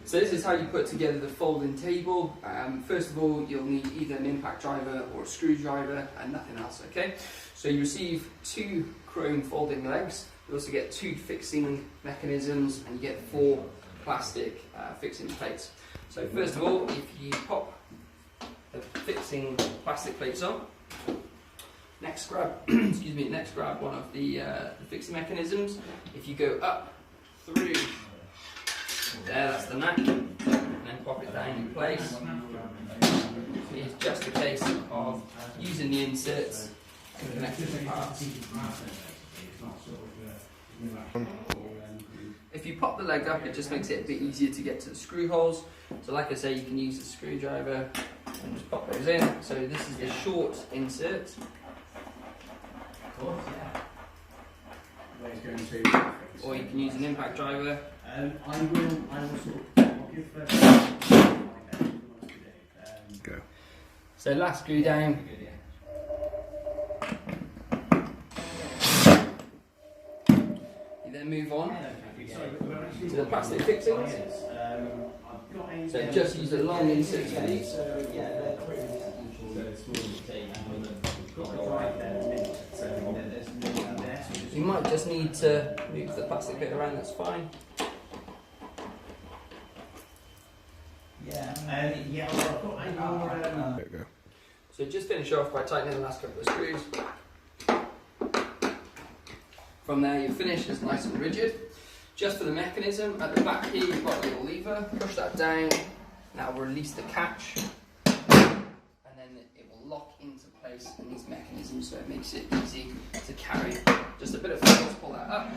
So this is how you put together the folding table. First of all, you'll need either an impact driver or a screwdriver and nothing else, okay? So you receive 2 chrome folding legs. You also get 2 fixing mechanisms and you get 4 plastic fixing plates. So first of all, if you pop the fixing plastic plates on, next grab, next grab one of the fixing mechanisms. If you go up through there, that's the nut, and then pop it down in place. It's just a case of using the inserts to connect the parts. If you pop the leg up, it just makes it a bit easier to get to the screw holes. So like I say, you can use the screwdriver and just pop those in. So this is the short insert. Or you can use an impact driver. I will sort of go. So last screw down. You then move on to the plastic fixings. So just use a long insert for these. You might just need to move the plastic bit around, that's fine. So just finish off by tightening the last couple of screws. From there you're finished, it's nice and rigid. Just for the mechanism, at the back here you've got a little lever, push that down, that will release the catch, and then it will lock into place in these mechanisms, so it makes it easy to carry. Just a bit of force, pull that up.